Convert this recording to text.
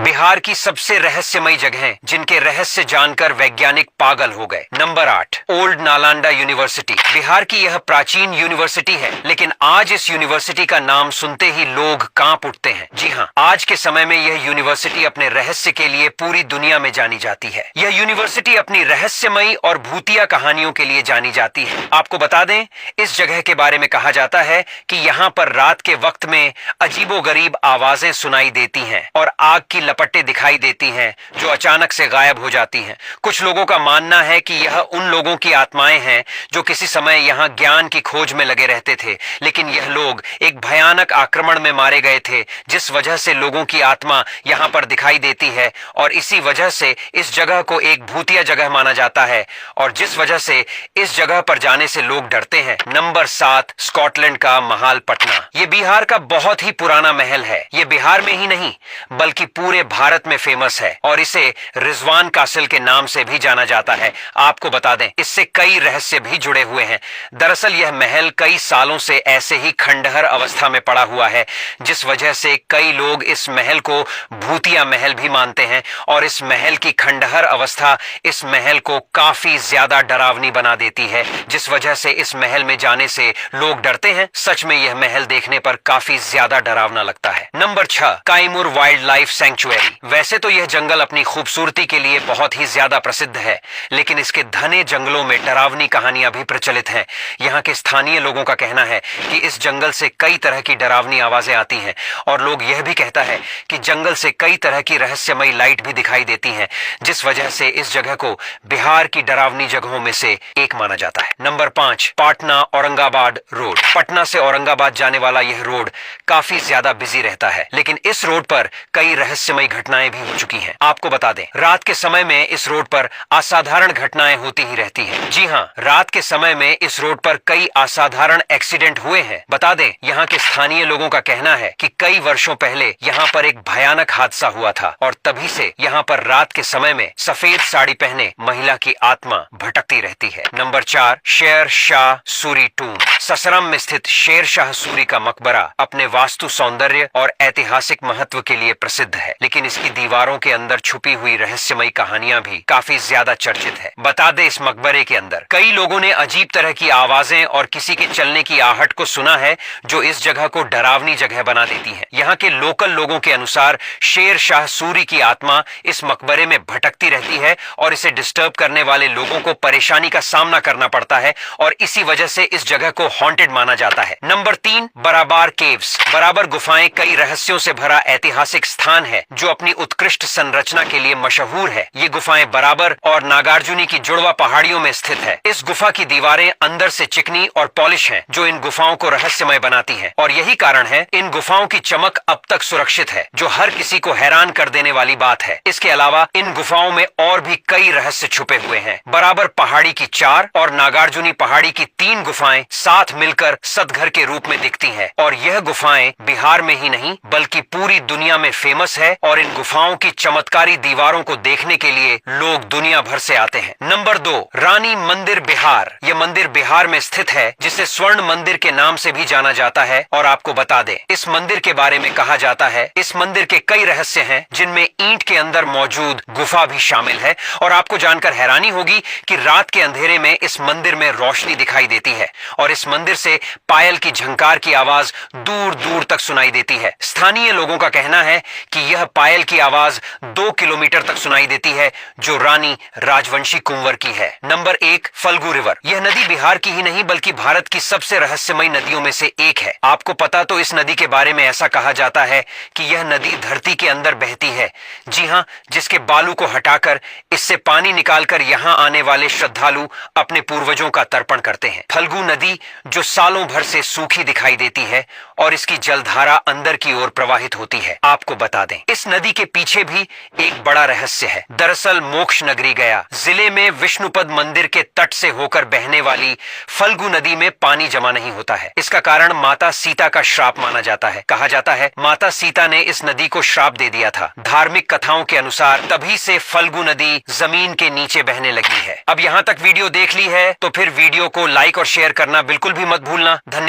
बिहार की सबसे रहस्यमयी जगहें जिनके रहस्य जानकर वैज्ञानिक पागल हो गए। Number 8, old Nalanda university. Bihar की यह प्राचीन यूनिवर्सिटी है, लेकिन आज इस यूनिवर्सिटी का नाम सुनते ही लोग कांप उठते हैं। जी हाँ, आज के समय में यह यूनिवर्सिटी अपने रहस्य के लिए पूरी दुनिया में जानी जाती है। यह यूनिवर्सिटी अपनी रहस्यमयी और भूतिया कहानियों के लिए जानी जाती है। आपको बता दें, इस जगह के बारे में कहा जाता है कि यहाँ पर रात के वक्त में अजीबोगरीब आवाजें सुनाई देती हैं और आग की लपटें दिखाई देती हैं जो अचानक से गायब हो जाती हैं। कुछ लोगों का मानना है कि यह उन लोगों की आत्माएं हैं जो किसी समय यहाँ ज्ञान की खोज में लगे रहते थे, लेकिन यह लोग एक भयानक आक्रमण में मारे गए थे, जिस वजह से लोगों की आत्मा यहाँ पर दिखाई देती है और इसी वजह से इस जगह को एक भूतिया जगह माना जाता है और जिस वजह से इस जगह पर जाने से लोग डरते हैं। नंबर 7, स्कॉटलैंड का महाल पटना। ये बिहार का बहुत ही पुराना महल है। ये बिहार में ही नहीं बल्कि पूरे भारत में फेमस है और इसे रिजवान कासिल के नाम से भी जाना जाता है। आपको बता दें, इससे कई रहस्य भी जुड़े हुए हैं। दरअसल यह महल कई सालों से ऐसे ही खंडहर अवस्था में पड़ा हुआ है, जिस वजह से कई लोग इस महल को भूतिया महल भी मानते हैं और इस महल की खंडहर अवस्था इस महल को काफी ज्यादा डरावनी बना देती है, जिस वजह से इस महल में जाने से लोग डरते हैं। सच में यह महल देखने पर काफी ज्यादा डरावना लगता है। Number 6, Kaimur wildlife sanctuary. वैसे तो यह जंगल अपनी खूबसूरती के लिए बहुत ही ज्यादा प्रसिद्ध है, लेकिन इसके घने जंगलों में डरावनी कहानियां भी प्रचलित हैं। यहाँ के स्थानीय लोगों का कहना है कि इस जंगल से कई तरह की डरावनी आवाजें आती हैं और लोग यह भी कहता है कि जंगल से कई तरह की रहस्यमयी लाइट भी दिखाई देती हैं, जिस वजह से इस जगह को बिहार की डरावनी जगहों में से एक माना जाता है। Number 5, Patna Aurangabad road. पटना से औरंगाबाद जाने वाला यह रोड काफी ज्यादा बिजी रहता है, लेकिन इस रोड पर कई रहस्यमयी घटनाएं भी हो चुकी हैं। आपको बता दें, रात के समय में इस रोड पर असाधारण घटनाएं होती ही रहती हैं। जी हाँ, रात के समय में इस रोड पर कई असाधारण एक्सीडेंट हुए हैं। बता दें, यहाँ के स्थानीय लोगों का कहना है कि कई वर्षों पहले यहाँ पर एक भयानक हादसा हुआ था और तभी से यहाँ पर रात के समय में सफेद साड़ी पहने महिला की आत्मा भटकती रहती है। नंबर 4, शेर शाह सूरी टूम। ससरम में स्थित शेर शाह सूरी का मकबरा अपने वास्तु सौंदर्य और ऐतिहासिक महत्व के लिए प्रसिद्ध है, लेकिन इसकी दीवारों के अंदर छुपी हुई रहस्यमयी कहानियां भी काफी ज्यादा चर्चित है। बता दे, इस मकबरे के अंदर कई लोगों ने अजीब तरह की आवाजें और किसी के चलने की आहट को सुना है, जो इस जगह को डरावनी जगह बना देती है। यहाँ के लोकल लोगों के अनुसार शेर शाह सूरी की आत्मा इस मकबरे में भटकती रहती है और इसे डिस्टर्ब करने वाले लोगों को परेशानी का सामना करना पड़ता है और इसी वजह से इस जगह को हॉन्टेड माना जाता है। नंबर 3, बराबर केव्स। बराबर गुफाएं कई रहस्यों से भरा ऐतिहासिक स्थान है जो अपनी उत्कृष्ट संरचना के लिए मशहूर है। ये गुफाएं बराबर और नागार्जुनी की जुड़वा पहाड़ियों में स्थित है। इस गुफा की दीवारें अंदर से चिकनी और पॉलिश हैं, जो इन गुफाओं को रहस्यमय बनाती हैं और यही कारण है इन गुफाओं की चमक अब तक सुरक्षित है, जो हर किसी को हैरान कर देने वाली बात है। इसके अलावा इन गुफाओं में और भी कई रहस्य छुपे हुए हैं। बराबर पहाड़ी की 4 और नागार्जुनी पहाड़ी की 3 गुफाएं साथ मिलकर सतघर के रूप में दिखती हैं और यह गुफाएं बिहार में ही नहीं बल्कि पूरी दुनिया में फेमस है और इन गुफाओं की चमत्कारी दीवारों को देखने के लिए लोग दुनिया भर से आते हैं। नंबर 2, रानी मंदिर बिहार। यह मंदिर बिहार में स्थित है, जिसे स्वर्ण मंदिर के नाम से भी जाना जाता है और आपको बता दें, इस मंदिर के बारे में कहा जाता है इस मंदिर के कई रहस्य हैं, जिनमें ईंट के अंदर मौजूद गुफा भी शामिल है और आपको जानकर हैरानी होगी कि रात के अंधेरे में इस मंदिर में रोशनी दिखाई देती है और इस मंदिर से पायल की झंकार की आवाज दूर दूर तक सुनाई देती है। स्थानीय लोगों का कहना है कि यह पायल की आवाज 2 किलोमीटर तक सुनाई देती है, जो रानी राजवंशी कुंवर की है। Number 1, Falgu river. यह नदी बिहार की ही नहीं बल्कि भारत की सबसे रहस्यमयी नदियों में से एक है। आपको पता तो इस नदी के बारे में ऐसा कहा जाता है कि यह नदी धरती के अंदर बहती है। जी हाँ, जिसके बालू को हटाकर इससे पानी निकालकर यहाँ आने वाले श्रद्धालु अपने पूर्वजों का तर्पण करते हैं। फल्गु नदी जो सालों भर से सूखी दिखाई देती है और इसकी जलधारा अंदर की ओर प्रवाहित होती है। आपको बता दें, इस नदी के पीछे भी एक बड़ा रहस्य है। दरअसल मोक्ष नगरी गया जिले में विष्णुपद मंदिर के तट से होकर बहने वाली फल्गु नदी में पानी जमा नहीं होता है। इसका कारण माता सीता का श्राप माना जाता है। कहा जाता है माता सीता ने इस नदी को श्राप दे दिया था। धार्मिक कथाओं के अनुसार तभी से फल्गु नदी जमीन के नीचे बहने लगी है। अब यहाँ तक वीडियो देख ली है तो फिर वीडियो को लाइक और शेयर करना बिल्कुल भी मत भूलना। धन्यवाद।